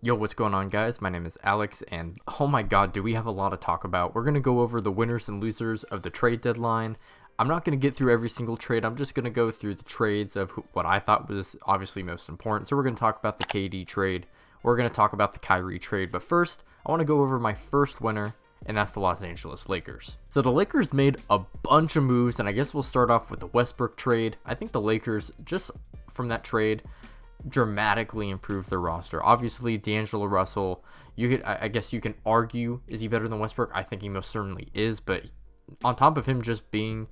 Yo, what's going on, guys? My name is Alex, and oh my god, do we have a lot to talk about. We're going to go over the winners and losers of the trade deadline. I'm not going to get through every single trade. I'm just going to go through the trades of what I thought was obviously most important. So we're going to talk about the KD trade. We're going to talk about the Kyrie trade. But first, I want to go over my first winner, and that's the Los Angeles Lakers. So the Lakers made a bunch of moves, and I guess we'll start off with the Westbrook trade. I think the Lakers, just from that trade, dramatically improved their roster. Obviously, D'Angelo Russell, I guess you can argue, is he better than Westbrook? I think he most certainly is, but on top of him just being,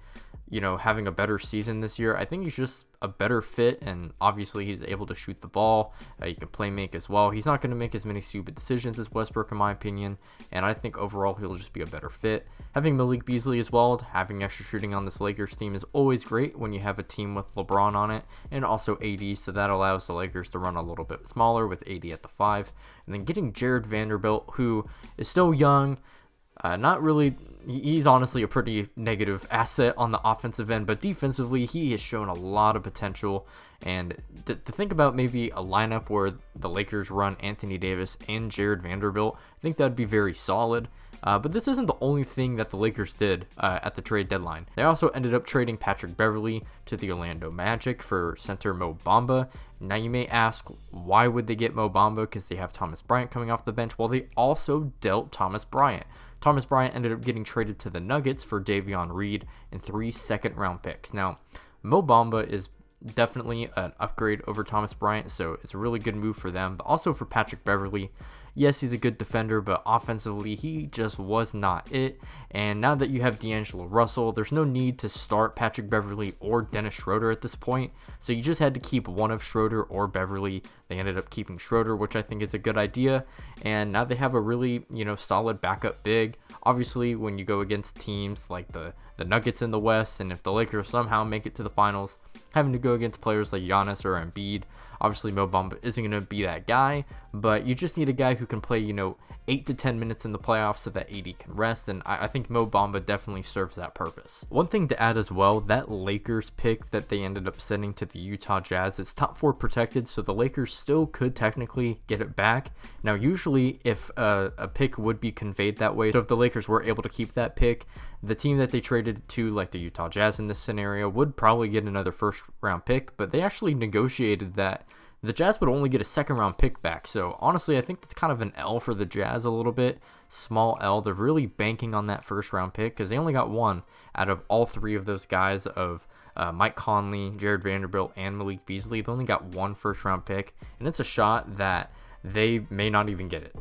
having a better season this year, I think he's just a better fit, and obviously he's able to shoot the ball. He can play make as well. He's not going to make as many stupid decisions as Westbrook, in my opinion, and I think overall he'll just be a better fit. Having Malik Beasley as well, having extra shooting on this Lakers team is always great when you have a team with LeBron on it, and also AD, so that allows the Lakers to run a little bit smaller with AD at the 5. And then getting Jared Vanderbilt, who is still young, not really, he's honestly a pretty negative asset on the offensive end, but defensively, he has shown a lot of potential. And to think about maybe a lineup where the Lakers run Anthony Davis and Jared Vanderbilt, I think that'd be very solid. But this isn't the only thing that the Lakers did at the trade deadline. They also ended up trading Patrick Beverley to the Orlando Magic for center Mo Bamba. Now you may ask, why would they get Mo Bamba? Because they have Thomas Bryant coming off the bench. Well, they also dealt Thomas Bryant. Thomas Bryant ended up getting traded to the Nuggets for Davion Reed and 3 second-round picks. Now, Mo Bamba is definitely an upgrade over Thomas Bryant, so it's a really good move for them. But also for Patrick Beverley, yes, he's a good defender, but offensively, he just was not it. And now that you have D'Angelo Russell, there's no need to start Patrick Beverley or Dennis Schroeder at this point. So you just had to keep one of Schroeder or Beverley. They ended up keeping Schroeder, which I think is a good idea. And now they have a really, solid backup big. Obviously, when you go against teams like the Nuggets in the West, and if the Lakers somehow make it to the finals, having to go against players like Giannis or Embiid, obviously Mo Bamba isn't going to be that guy, but you just need a guy who can play, 8 to 10 minutes in the playoffs so that AD can rest, and I think Mo Bamba definitely serves that purpose. One thing to add as well, that Lakers pick that they ended up sending to the Utah Jazz, it's top 4 protected, so the Lakers still could technically get it back. Now, usually if a pick would be conveyed that way, so if the Lakers were able to keep that pick, the team that they traded to, like the Utah Jazz in this scenario, would probably get another first round pick, but they actually negotiated that the Jazz would only get a second round pick back. So honestly, I think that's kind of an L for the Jazz a little bit. Small L. They're really banking on that first round pick because they only got one out of all 3 of those guys of Mike Conley, Jared Vanderbilt, and Malik Beasley. They only got one first round pick, and it's a shot that they may not even get it.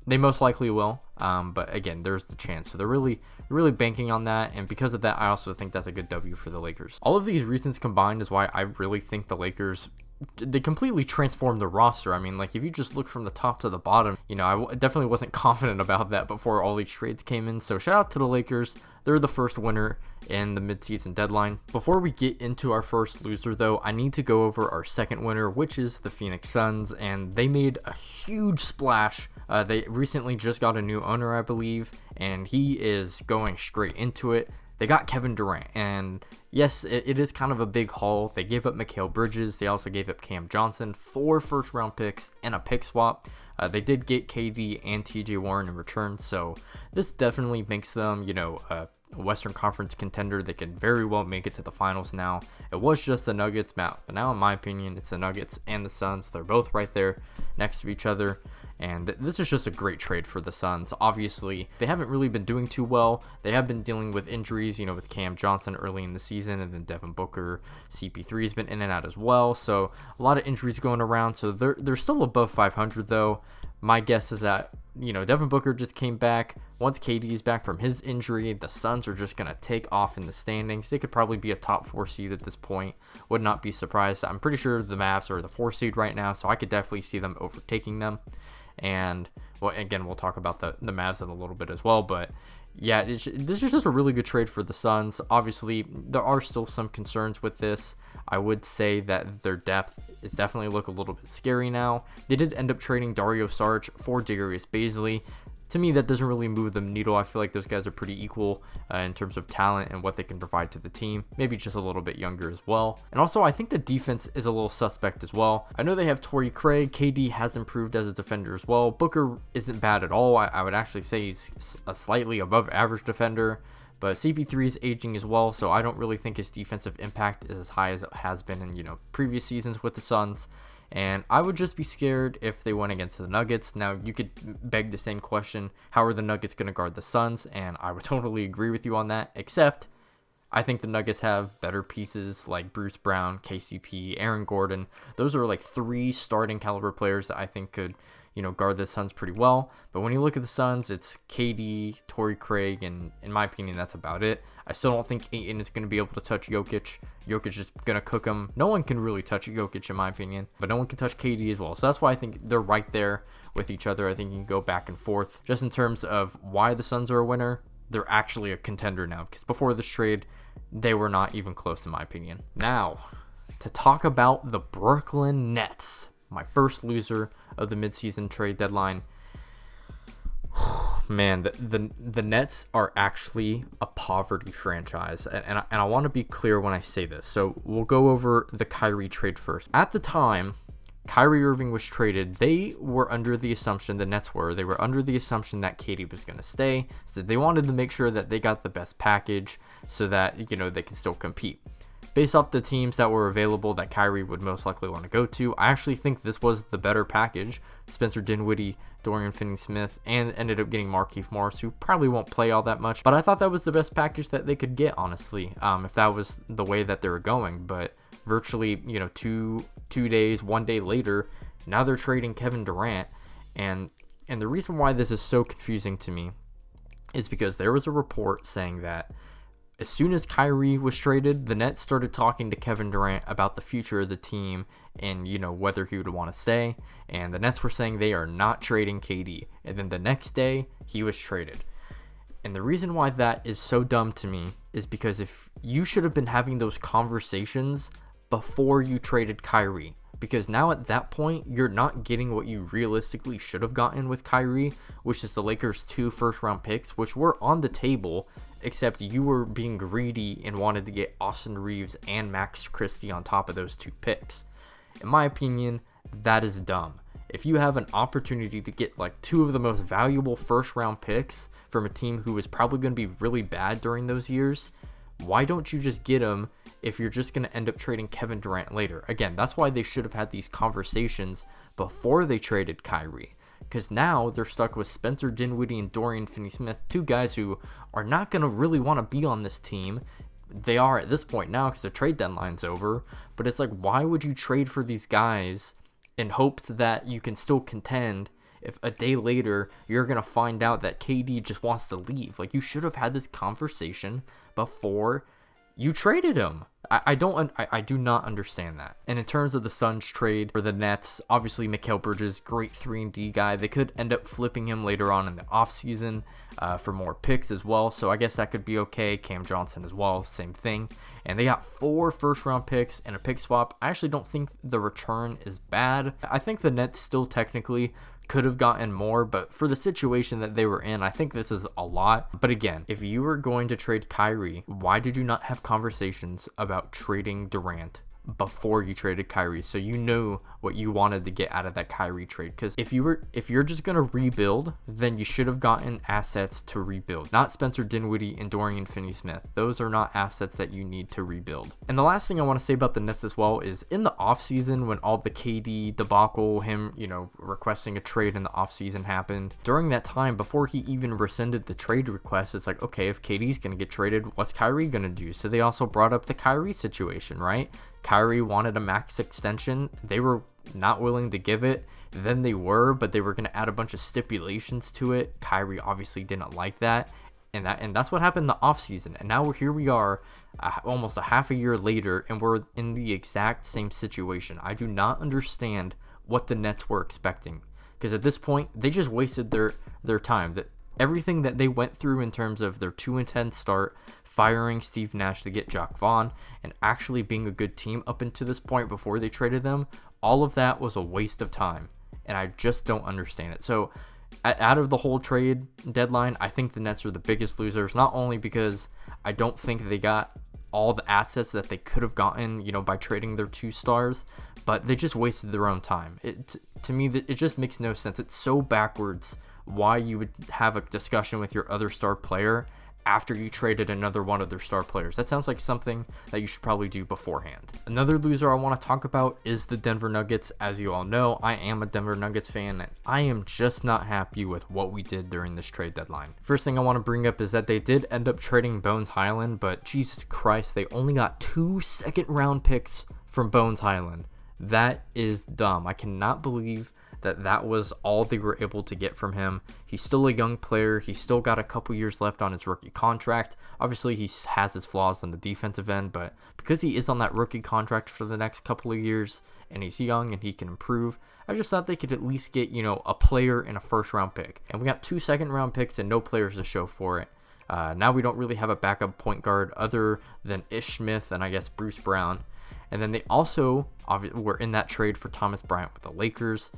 They most likely will, but again, there's the chance. So they're really banking on that, and because of that, I also think that's a good W for the Lakers. All of these reasons combined is why I really think the Lakers, they completely transformed the roster. I mean, like, if you just look from the top to the bottom, I definitely wasn't confident about that before all these trades came in. So shout out to the Lakers. They're the first winner in the midseason deadline. Before we get into our first loser, though, I need to go over our second winner, which is the Phoenix Suns, and they made a huge splash. They recently just got a new owner, I believe, and he is going straight into it. They got Kevin Durant, and yes, it is kind of a big haul. They gave up Mikal Bridges. They also gave up Cam Johnson, 4 first-round picks, and a pick swap. They did get KD and TJ Warren in return, so this definitely makes them, a Western Conference contender. They can very well make it to the finals now. It was just the Nuggets, but now, in my opinion, it's the Nuggets and the Suns. They're both right there next to each other. And this is just a great trade for the Suns. Obviously, they haven't really been doing too well. They have been dealing with injuries, with Cam Johnson early in the season, and then Devin Booker, CP3 has been in and out as well. So a lot of injuries going around. So they're still above 500 though. My guess is that, Devin Booker just came back. Once KD is back from his injury, the Suns are just going to take off in the standings. They could probably be a top 4 seed at this point. Would not be surprised. I'm pretty sure the Mavs are the 4 seed right now, so I could definitely see them overtaking them. And, well, again, we'll talk about the Mavs in a little bit as well, but yeah, this is just a really good trade for the Suns. Obviously, there are still some concerns with this. I would say that their depth is definitely look a little bit scary now. They did end up trading Dario Saric for Darius Bazley. to me, that doesn't really move the needle. I feel like those guys are pretty equal in terms of talent and what they can provide to the team. Maybe just a little bit younger as well. And also, I think the defense is a little suspect as well. I know they have Torrey Craig. KD has improved as a defender as well. Booker isn't bad at all. I would actually say he's a slightly above average defender. But CP3 is aging as well, so I don't really think his defensive impact is as high as it has been in, previous seasons with the Suns. And I would just be scared if they went against the Nuggets. Now, you could beg the same question, how are the Nuggets going to guard the Suns? And I would totally agree with you on that, except I think the Nuggets have better pieces like Bruce Brown, KCP, Aaron Gordon. Those are like 3 starting caliber players that I think could, guard the Suns pretty well. But when you look at the Suns, it's KD, Torrey Craig, and in my opinion, that's about it. I still don't think Ayton is going to be able to touch Jokic. Jokic is going to cook him. No one can really touch Jokic in my opinion, but no one can touch KD as well. So that's why I think they're right there with each other. I think you can go back and forth. Just in terms of why the Suns are a winner, they're actually a contender now, because before this trade, they were not even close in my opinion. Now, to talk about the Brooklyn Nets, my first loser of the midseason trade deadline. Man, the Nets are actually a poverty franchise, and I want to be clear when I say this. So we'll go over the Kyrie trade first. At the time Kyrie Irving was traded, they were under the assumption, the Nets they were under the assumption that KD was going to stay. So they wanted to make sure that they got the best package so that, they can still compete. Based off the teams that were available that Kyrie would most likely want to go to, I actually think this was the better package. Spencer Dinwiddie, Dorian Finney-Smith, and ended up getting Markieff Morris, who probably won't play all that much. But I thought that was the best package that they could get, honestly, if that was the way that they were going. But virtually, 2 days, 1 day later, now they're trading Kevin Durant. And the reason why this is so confusing to me is because there was a report saying that as soon as Kyrie was traded, the Nets started talking to Kevin Durant about the future of the team and, whether he would want to stay. And the Nets were saying they are not trading KD. And then the next day, he was traded. And the reason why that is so dumb to me is because if you should have been having those conversations before you traded Kyrie. Because now at that point, you're not getting what you realistically should have gotten with Kyrie, which is the Lakers' 2 first-round picks, which were on the table, except you were being greedy and wanted to get Austin Reeves and Max Christie on top of those 2 picks. In my opinion, that is dumb. If you have an opportunity to get like 2 of the most valuable first-round picks from a team who is probably going to be really bad during those years, why don't you just get them if you're just going to end up trading Kevin Durant later? Again, that's why they should have had these conversations before they traded Kyrie. Because now they're stuck with Spencer Dinwiddie and Dorian Finney-Smith, 2 guys who are not going to really want to be on this team. They are at this point now because the trade deadline's over. But it's like, why would you trade for these guys in hopes that you can still contend if a day later you're going to find out that KD just wants to leave? Like, you should have had this conversation before you traded him. I do not understand that. And in terms of the Suns trade for the Nets, obviously Mikal Bridges, great 3-and-D guy. They could end up flipping him later on in the offseason for more picks as well. So I guess that could be okay. Cam Johnson as well, same thing. And they got 4 first-round picks and a pick swap. I actually don't think the return is bad. I think the Nets still technically could have gotten more, but for the situation that they were in, I think this is a lot. But again, if you were going to trade Kyrie, why did you not have conversations about trading Durant before you traded Kyrie, so you know what you wanted to get out of that Kyrie trade? Because if you're just gonna rebuild, then you should have gotten assets to rebuild, not Spencer Dinwiddie and Dorian Finney-Smith. Those are not assets that you need to rebuild. And the last thing I want to say about the Nets as well is in the offseason, when all the KD debacle, him requesting a trade in the offseason happened, during that time before he even rescinded the trade request, it's like, okay, if KD's gonna get traded, what's Kyrie gonna do? So they also brought up the Kyrie situation, right? Kyrie wanted a max extension. They were not willing to give it. Then they were, but they were going to add a bunch of stipulations to it. Kyrie obviously didn't like that. And that's what happened in the offseason. And now here we are almost a half a year later, and we're in the exact same situation. I do not understand what the Nets were expecting. Because at this point, they just wasted their time. That everything that they went through in terms of their 2-10 start, firing Steve Nash to get Jacque Vaughn, and actually being a good team up until this point before they traded them, all of that was a waste of time. and I just don't understand it. So out of the whole trade deadline, I think the Nets are the biggest losers, not only because I don't think they got all the assets that they could have gotten, by trading their 2 stars, but they just wasted their own time. To me, it just makes no sense. It's so backwards why you would have a discussion with your other star player after you traded another one of their star players. That sounds like something that you should probably do beforehand. Another loser I want to talk about is the Denver Nuggets. As you all know, I am a Denver Nuggets fan, and I am just not happy with what we did during this trade deadline. First thing I want to bring up is that they did end up trading Bones Hyland, but Jesus Christ, they only got 2 second-round picks from Bones Hyland. That is dumb. I cannot believe that was all they were able to get from him. He's still a young player. He's still got a couple years left on his rookie contract. Obviously, he has his flaws on the defensive end, but because he is on that rookie contract for the next couple of years and he's young and he can improve, I just thought they could at least get, a player and a first-round pick. And we got 2 second-round picks and no players to show for it. Now we don't really have a backup point guard other than Ish Smith and I guess Bruce Brown. And then they also were in that trade for Thomas Bryant with the Lakers.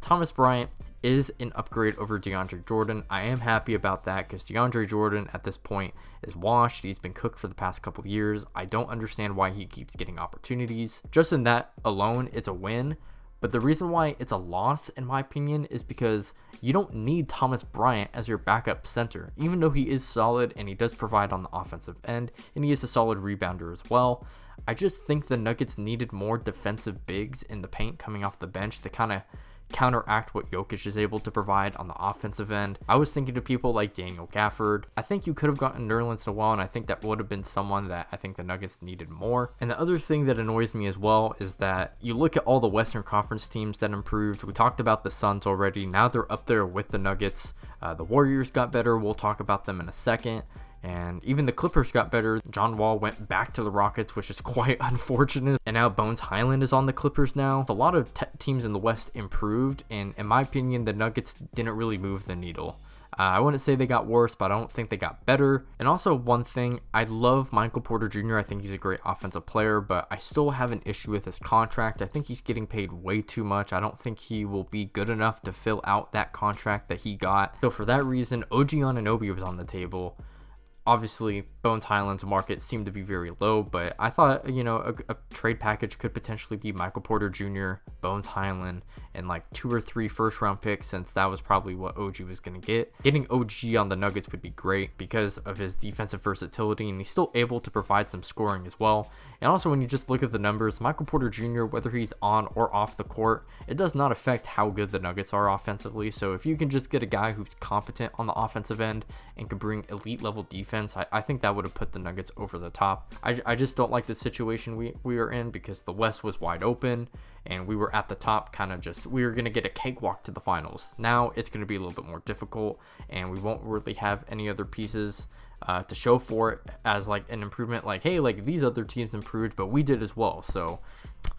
Thomas Bryant is an upgrade over DeAndre Jordan. I am happy about that because DeAndre Jordan at this point is washed. He's been cooked for the past couple of years. I don't understand why he keeps getting opportunities. Just in that alone, it's a win. But the reason why it's a loss, in my opinion, is because you don't need Thomas Bryant as your backup center. Even though he is solid and he does provide on the offensive end, and he is a solid rebounder as well, I just think the Nuggets needed more defensive bigs in the paint coming off the bench to kind of counteract what Jokic is able to provide on the offensive end. I was thinking to people like Daniel Gafford. I think you could have gotten Nerlens Noel, and I think that would have been someone that I think the Nuggets needed more. And the other thing that annoys me as well is that you look at all the Western Conference teams that improved. We talked about the Suns already. Now they're up there with the Nuggets. The Warriors got better. We'll talk about them in a second. And even the Clippers got better. John Wall went back to the Rockets, which is quite unfortunate. And now Bones Hyland is on the Clippers now. A lot of teams in the West improved. And in my opinion, the Nuggets didn't really move the needle. I wouldn't say they got worse, but I don't think they got better. And also one thing, I love Michael Porter Jr. I think he's a great offensive player, but I still have an issue with his contract. I think he's getting paid way too much. I don't think he will be good enough to fill out that contract that he got. So for that reason, OG Anunoby was on the table. Obviously, Bones Hyland's market seemed to be very low, but I thought, a trade package could potentially be Michael Porter Jr., Bones Hyland, and like 2 or 3 first-round picks, since that was probably what OG was going to get. Getting OG on the Nuggets would be great because of his defensive versatility, and he's still able to provide some scoring as well. And also, when you just look at the numbers, Michael Porter Jr., whether he's on or off the court, it does not affect how good the Nuggets are offensively. So if you can just get a guy who's competent on the offensive end and can bring elite-level defense, I think that would have put the Nuggets over the top. I just don't like the situation we are in because the West was wide open and we were at the top, we were going to get a cakewalk to the finals. Now it's going to be a little bit more difficult and we won't really have any other pieces to show for it as like an improvement, like, hey, like these other teams improved, but we did as well. So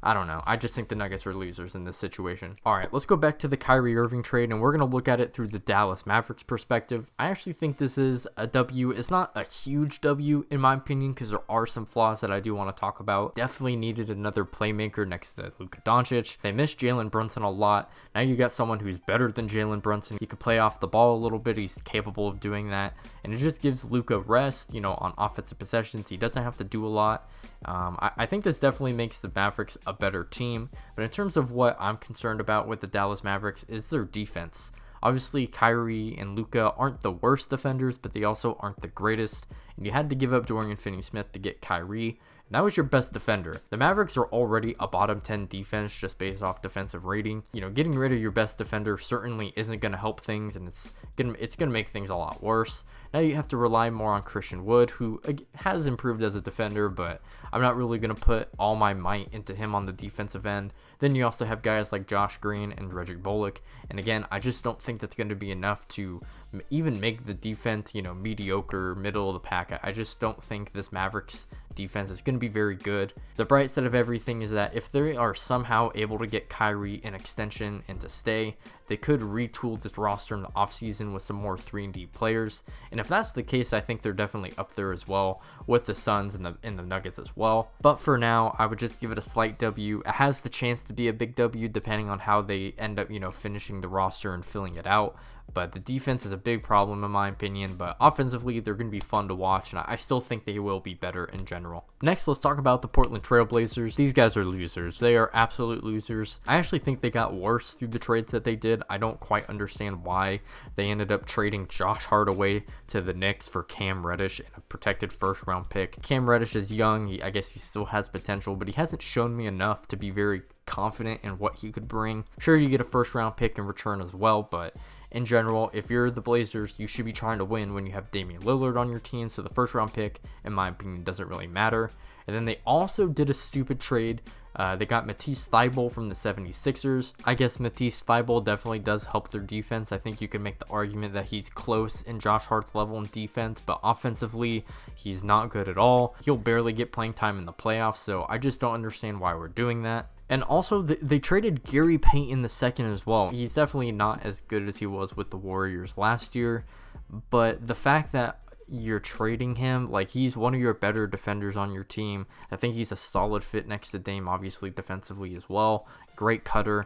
I don't know. I just think the Nuggets are losers in this situation. All right, let's go back to the Kyrie Irving trade, and we're going to look at it through the Dallas Mavericks perspective. I actually think this is a W. It's not a huge W, in my opinion, because there are some flaws that I do want to talk about. Definitely needed another playmaker next to Luka Doncic. They missed Jalen Brunson a lot. Now you got someone who's better than Jalen Brunson. He can play off the ball a little bit. He's capable of doing that, and it just gives Luka rest, on offensive possessions. He doesn't have to do a lot. I think this definitely makes the Mavericks a better team, but in terms of what I'm concerned about with the Dallas Mavericks is their defense. Obviously, Kyrie and Luka aren't the worst defenders, but they also aren't the greatest, and you had to give up Dorian Finney-Smith to get Kyrie, and that was your best defender. The Mavericks are already a bottom 10 defense just based off defensive rating. Getting rid of your best defender certainly isn't going to help things, and it's going to make things a lot worse. Now you have to rely more on Christian Wood, who has improved as a defender, but I'm not really going to put all my might into him on the defensive end. Then you also have guys like Josh Green and Reggie Bullock, and again, I just don't think that's going to be enough to even make the defense, mediocre, middle of the pack. I just don't think this Mavericks defense is going to be very good. The bright side of everything is that if they are somehow able to get Kyrie an extension and to stay, they could retool this roster in the offseason with some more 3-and-D players. And if that's the case, I think they're definitely up there as well with the Suns and the Nuggets as well. But for now, I would just give it a slight W. It has the chance to be a big W depending on how they end up, finishing the roster and filling it out. But the defense is a big problem in my opinion, but offensively they're going to be fun to watch, and I still think they will be better in general. Next, let's talk about the Portland Trail Blazers. These guys are losers. They are absolute losers. I actually think they got worse through the trades that they did. I don't quite understand why they ended up trading Josh Hart away to the Knicks for Cam Reddish and a protected first round pick. Cam Reddish is young. I guess he still has potential, but he hasn't shown me enough to be very confident in what he could bring. Sure, you get a first round pick in return as well, but in general, if you're the Blazers, you should be trying to win when you have Damian Lillard on your team, so the first round pick, in my opinion, doesn't really matter. And then they also did a stupid trade. They got Matisse Thybulle from the 76ers. I guess Matisse Thybulle definitely does help their defense. I think you can make the argument that he's close in Josh Hart's level in defense, but offensively, he's not good at all. He'll barely get playing time in the playoffs, so I just don't understand why we're doing that. And also, they traded Gary Payton II as well. He's definitely not as good as he was with the Warriors last year, but the fact that you're trading him, like, he's one of your better defenders on your team. I think he's a solid fit next to Dame, obviously defensively as well. Great cutter,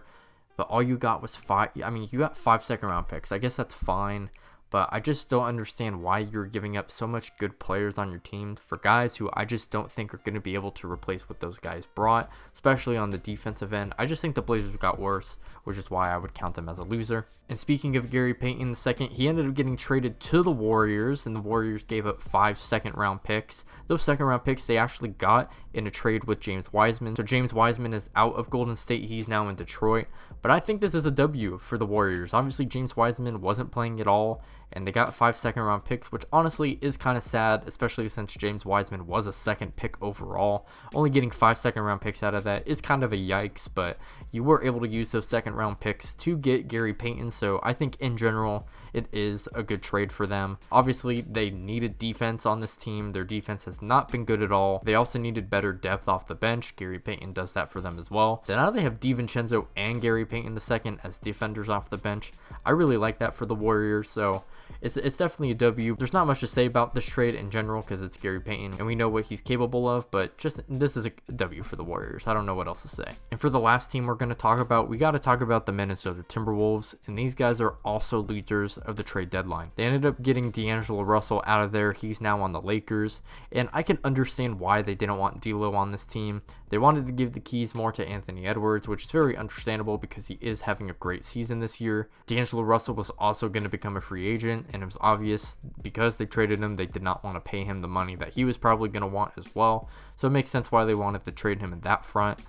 but all you got was you got 5 second-round picks. I guess that's fine, but I just don't understand why you're giving up so much good players on your team for guys who I just don't think are going to be able to replace what those guys brought, especially on the defensive end. I just think the Blazers got worse, which is why I would count them as a loser. And speaking of Gary Payton II, he ended up getting traded to the Warriors, and the Warriors gave up 5 second-round picks. Those second-round picks they actually got in a trade with James Wiseman. So James Wiseman is out of Golden State. He's now in Detroit. But I think this is a W for the Warriors. Obviously, James Wiseman wasn't playing at all, and they got 5 second-round picks, which honestly is kind of sad, especially since James Wiseman was a second pick overall. Only getting 5 second-round picks out of that is kind of a yikes, but you were able to use those second-round picks to get Gary Payton, so I think in general it is a good trade for them. Obviously, they needed defense on this team. Their defense has not been good at all. They also needed better depth off the bench. Gary Payton does that for them as well. So now they have DiVincenzo and Gary Payton II as defenders off the bench. I really like that for the Warriors, so it's definitely a W. There's not much to say about this trade in general because it's Gary Payton and we know what he's capable of, but just this is a W for the Warriors. I don't know what else to say. And for the last team we're going to talk about, we got to talk about the Minnesota Timberwolves, and these guys are also losers of the trade deadline. They ended up getting D'Angelo Russell out of there. He's now on the Lakers, and I can understand why they didn't want D'Lo on this team. They wanted to give the keys more to Anthony Edwards, which is very understandable because he is having a great season this year. D'Angelo Russell was also going to become a free agent, and it was obvious because they traded him, they did not want to pay him the money that he was probably going to want as well. So it makes sense why they wanted to trade him in that front.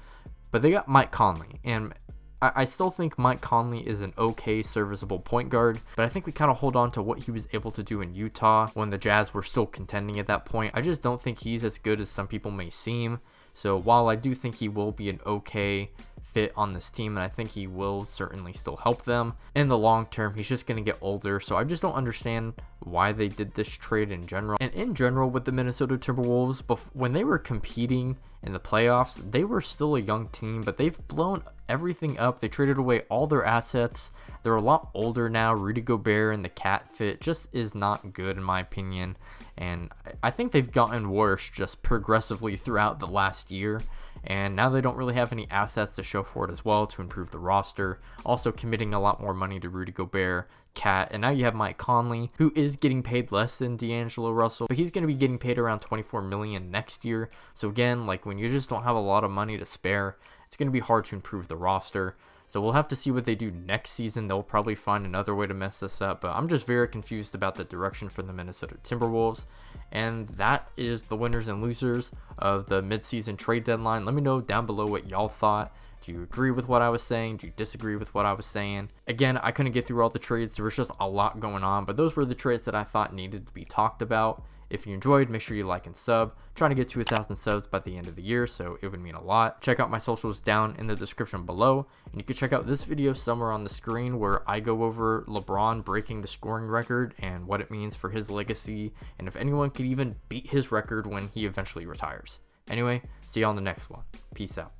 But they got Mike Conley, and I still think Mike Conley is an okay serviceable point guard, but I think we kind of hold on to what he was able to do in Utah when the Jazz were still contending at that point. I just don't think he's as good as some people may seem. So while I do think he will be an okay fit on this team, and I think he will certainly still help them in the long term, he's just going to get older. So I just don't understand why they did this trade in general. And in general with the Minnesota Timberwolves, when they were competing in the playoffs, they were still a young team, but they've blown everything up. They traded away all their assets. They're a lot older now. Rudy Gobert and the cat fit just is not good in my opinion, and I think they've gotten worse just progressively throughout the last year. And now they don't really have any assets to show for it as well to improve the roster. Also committing a lot more money to Rudy Gobert, Cat, and now you have Mike Conley, who is getting paid less than D'Angelo Russell, but he's going to be getting paid around $24 million next year. So again, like when you just don't have a lot of money to spare, it's going to be hard to improve the roster. So we'll have to see what they do next season. They'll probably find another way to mess this up, but I'm just very confused about the direction for the Minnesota Timberwolves. And that is the winners and losers of the midseason trade deadline. Let me know down below what y'all thought. Do you agree with what I was saying? Do you disagree with what I was saying? Again, I couldn't get through all the trades. There was just a lot going on, but those were the trades that I thought needed to be talked about. If you enjoyed, make sure you like and sub. Trying to get to 1,000 subs by the end of the year, so it would mean a lot. Check out my socials down in the description below, and you can check out this video somewhere on the screen where I go over LeBron breaking the scoring record and what it means for his legacy, and if anyone could even beat his record when he eventually retires. Anyway, see you on the next one. Peace out.